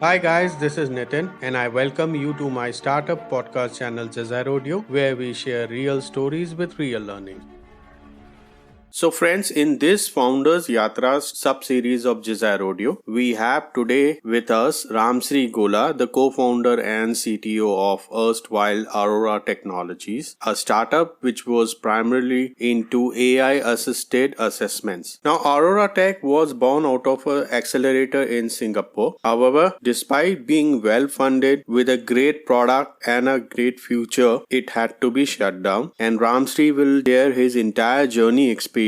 Hi guys, this is Nitin and I welcome you to my startup podcast channel Audio, where we share real stories with real learning. So friends, in this Founders Yatras sub-series of Audio, we have today with us Ramsri Gola, the co-founder and CTO of erstwhile Aurora Technologies, a startup which was primarily into AI-assisted assessments. Now, Aurora Tech was born out of an accelerator in Singapore. However, despite being well-funded with a great product and a great future, it had to be shut down. And Ramsri will share his entire journey experience,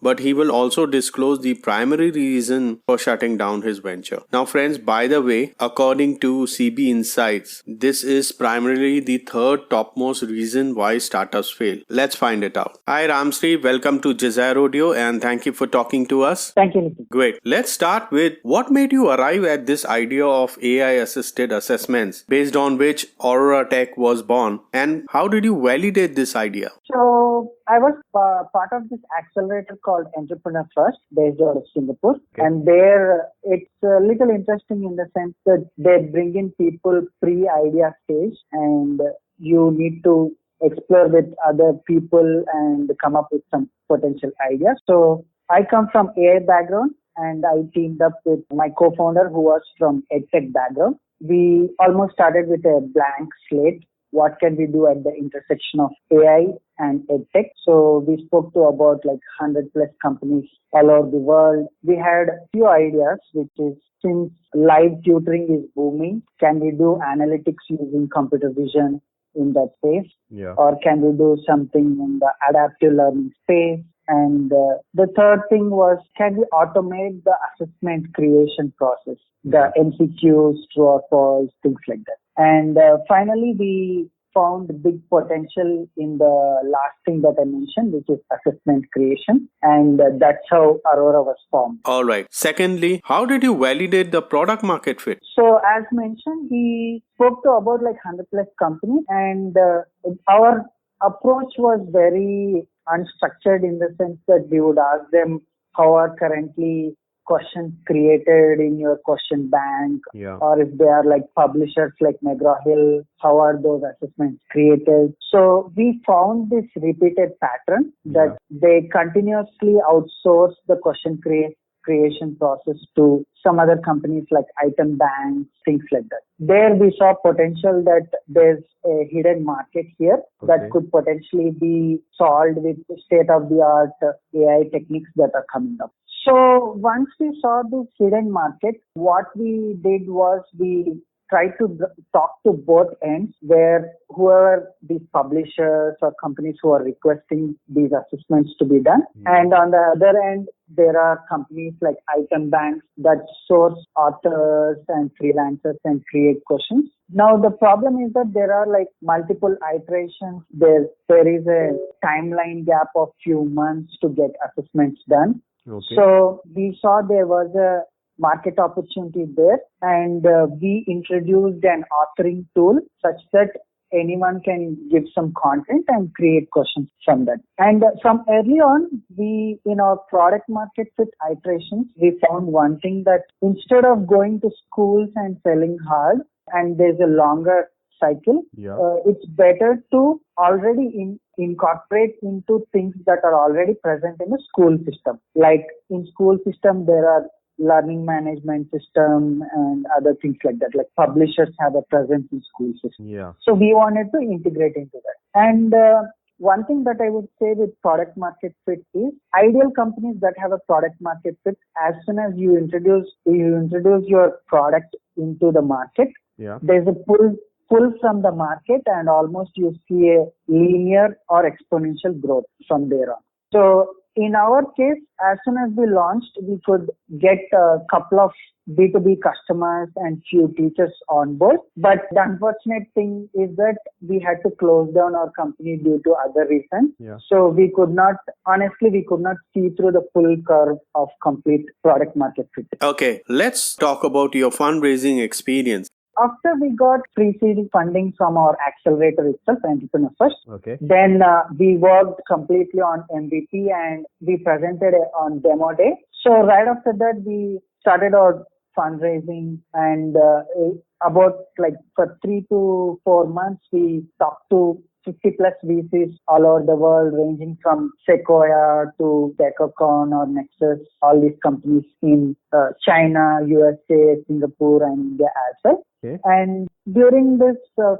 but he will also disclose the primary reason for shutting down his venture. Now friends, by the way, according to CB Insights, this is primarily the third topmost reason why startups fail. Let's find it out. Hi Ramsri, welcome to Audio and thank you for talking to us. Thank you, Nitin. Great. Let's start with what made you arrive at this idea of AI assisted assessments based on which Aurora Tech was born, and how did you validate this idea? So I was part of this accelerator called Entrepreneur First, based out of Singapore. Okay. And there it's a little interesting in the sense that they bring in people pre-idea stage and you need to explore with other people and come up with some potential ideas. So I come from AI background and I teamed up with my co-founder who was from EdTech background. We almost started with a blank slate. What can we do at the intersection of AI and EdTech? So we spoke to about 100 plus companies all over the world. We had a few ideas, which is since live tutoring is booming, can we do analytics using computer vision in that space? Yeah. Or can we do something in the adaptive learning space? And the third thing was, can we automate the assessment creation process, the MCQs, true or false, things like that. And finally, we found big potential in the last thing that I mentioned, which is assessment creation. And that's how Aurora was formed. All right. Secondly, how did you validate the product market fit? So as mentioned, we spoke to about 100 plus companies, and our approach was very unstructured in the sense that we would ask them how are currently questions created in your question bank, or if they are publishers like McGraw-Hill, how are those assessments created? So we found this repeated pattern that they continuously outsource the question creation process to some other companies like item banks, things like that. There we saw potential that there's a hidden market here that could potentially be solved with state-of-the-art AI techniques that are coming up. So once we saw this hidden market, what we did was we tried to talk to both ends, where whoever these publishers or companies who are requesting these assessments to be done. And on the other end, there are companies like item banks that source authors and freelancers and create questions. Now the problem is that there are multiple iterations. There is a timeline gap of few months to get assessments done. So we saw there was a market opportunity there, and we introduced an authoring tool such that anyone can give some content and create questions from that. And from early on, we, in our product market fit iterations, we found one thing, that instead of going to schools and selling hard, and there's a longer cycle, it's better to already incorporate into things that are already present in the school system. Like in school system, there are learning management system and other things like that. Like publishers have a presence in school system. So we wanted to integrate into that. And one thing that I would say with product market fit is ideal companies that have a product market fit, as soon as you introduce your product into the market, there's a pull from the market, and almost you see a linear or exponential growth from there on. So in our case, as soon as we launched, we could get a couple of B2B customers and few teachers on board. But the unfortunate thing is that we had to close down our company due to other reasons. So we could not see through the full curve of complete product market fit. Okay, let's talk about your fundraising experience. After we got pre-seed funding from our accelerator itself, Entrepreneur First, then we worked completely on MVP and we presented on demo day. So right after that, we started our fundraising, and about like for 3 to 4 months, we talked to 50 plus VCs all over the world, ranging from Sequoia to Decacorn or Nexus, all these companies in China, USA, Singapore, and India as well. Okay. And during this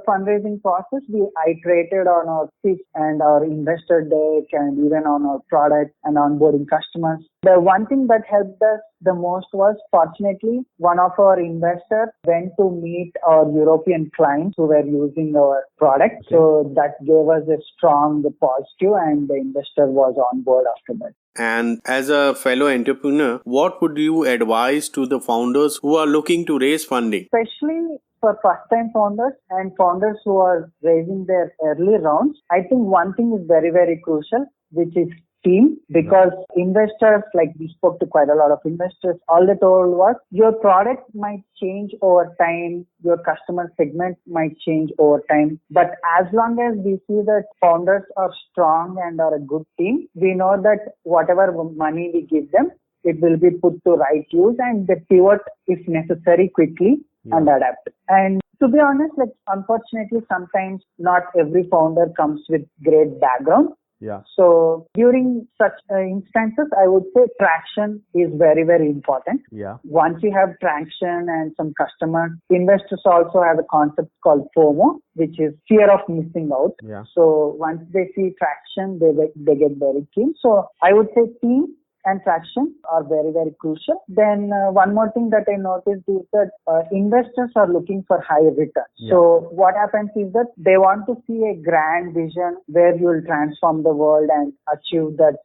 fundraising process, we iterated on our pitch and our investor deck and even on our product and onboarding customers. The one thing that helped us the most was, fortunately, one of our investors went to meet our European clients who were using our product. Okay. So that gave us a strong positive, and the investor was on board after that. And as a fellow entrepreneur, what would you advise to the founders who are looking to raise funding? Especially for first-time founders and founders who are raising their early rounds, I think one thing is very, very crucial, which is team, because investors, like we spoke to quite a lot of investors, all they told was your product might change over time, your customer segment might change over time, but as long as we see that founders are strong and are a good team, we know that whatever money we give them, it will be put to right use, and they pivot if necessary quickly and adapt. And to be honest, like unfortunately, sometimes not every founder comes with great background. Yeah. So during such instances, I would say traction is very, very important. Yeah. Once you have traction and some customers, investors also have a concept called FOMO, which is fear of missing out. Yeah. So once they see traction, they get very keen. So I would say team and traction are very, very crucial. Then one more thing that I noticed is that investors are looking for high returns. Yeah. So what happens is that they want to see a grand vision where you will transform the world and achieve that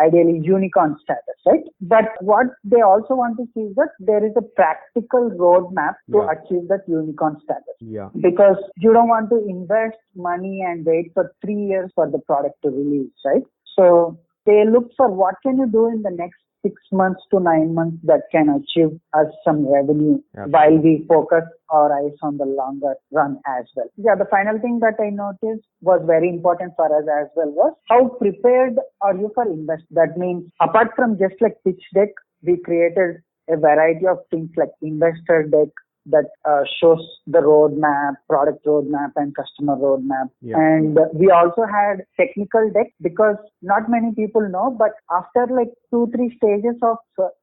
ideally unicorn status, right? But what they also want to see is that there is a practical roadmap to achieve that unicorn status. Yeah. Because you don't want to invest money and wait for 3 years for the product to release, right? So they look for what can you do in the next 6 months to 9 months that can achieve us some revenue while we focus our eyes on the longer run as well. Yeah, the final thing that I noticed was very important for us as well was how prepared are you for invest. That means apart from just like pitch deck, we created a variety of things like investor deck that shows the roadmap, product roadmap and customer roadmap. Yeah. And we also had technical deck because not many people know, but after like 2-3 stages of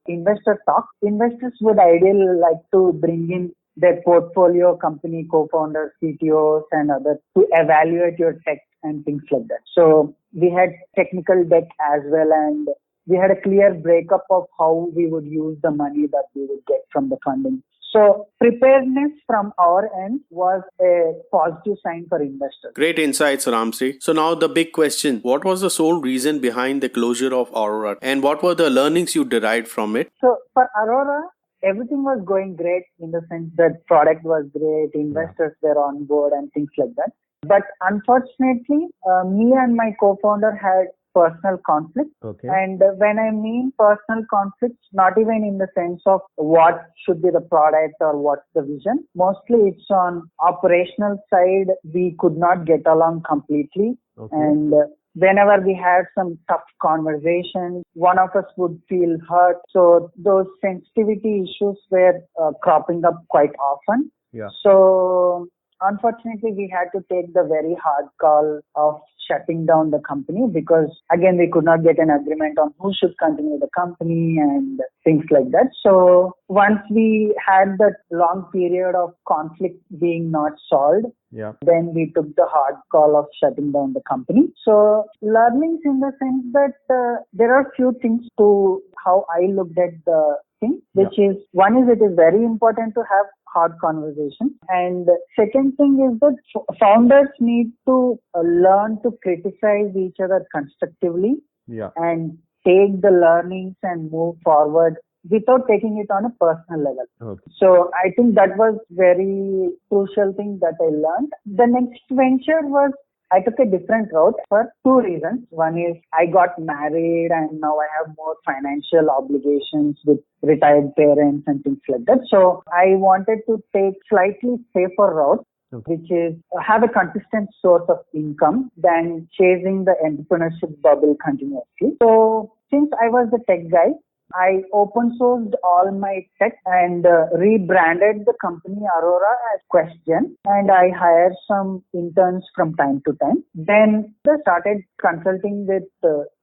investor talk, investors would ideally like to bring in their portfolio company co-founders, CTOs and others to evaluate your tech and things like that. So we had technical deck as well, and we had a clear breakup of how we would use the money that we would get from the funding. So preparedness from our end was a positive sign for investors. Great insights, Ramsey. So now the big question, what was the sole reason behind the closure of Aurora and what were the learnings you derived from it? So for Aurora, everything was going great in the sense that product was great, investors were on board and things like that. But unfortunately, me and my co-founder had personal conflict. Okay. And when I mean personal conflicts, not even in the sense of what should be the product or what's the vision. Mostly it's on operational side. We could not get along completely. Okay. And whenever we had some tough conversations, one of us would feel hurt. So those sensitivity issues were cropping up quite often. Yeah. So unfortunately, we had to take the very hard call of shutting down the company because, again, we could not get an agreement on who should continue the company and things like that. So once we had that long period of conflict being not solved, then we took the hard call of shutting down the company. So learnings in the sense that there are few things to how I looked at the thing, which is, one is it is very important to have hard conversation. And second thing is that founders need to learn to criticize each other constructively and take the learnings and move forward without taking it on a personal level. Okay. So I think that was very crucial thing that I learned. The next venture was I took a different route for two reasons. One is I got married and now I have more financial obligations with retired parents and things like that. So I wanted to take slightly safer route, which is have a consistent source of income than chasing the entrepreneurship bubble continuously. So since I was the tech guy, I open sourced all my tech and rebranded the company Aurora as Questgen, and I hired some interns from time to time. Then I started consulting with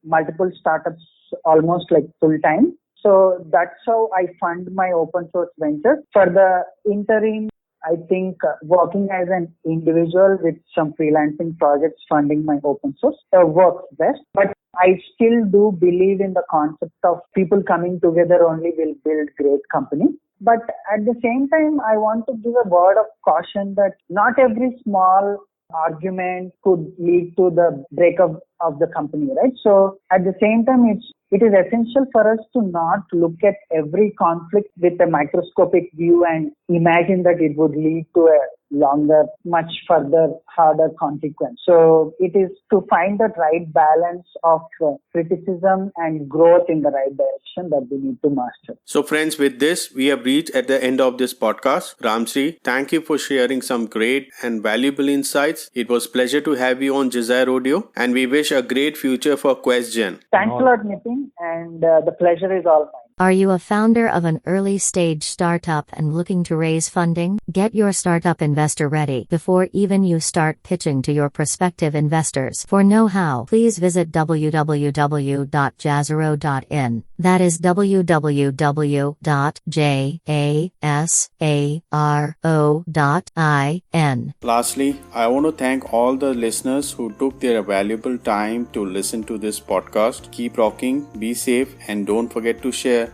multiple startups almost like full time. So that's how I fund my open source ventures. For the interim, I think working as an individual with some freelancing projects funding my open source works best. But I still do believe in the concept of people coming together only will build great company. But at the same time, I want to give a word of caution that not every small argument could lead to the breakup of the company, right? So at the same time, it is essential for us to not look at every conflict with a microscopic view and imagine that it would lead to a longer, much further, harder consequence. So it is to find the right balance of criticism and growth in the right direction that we need to master. So friends, with this, we have reached at the end of this podcast. Ramsri, thank you for sharing some great and valuable insights. It was a pleasure to have you on Desire Audio, and we wish a great future for Questgen. Thanks a lot, Nitin, and the pleasure is all mine. Are you a founder of an early-stage startup and looking to raise funding? Get your startup investor ready before even you start pitching to your prospective investors. For know-how, please visit www.jazaro.in. That is www.jasaro.in. Lastly, I want to thank all the listeners who took their valuable time to listen to this podcast. Keep rocking, be safe, and don't forget to share.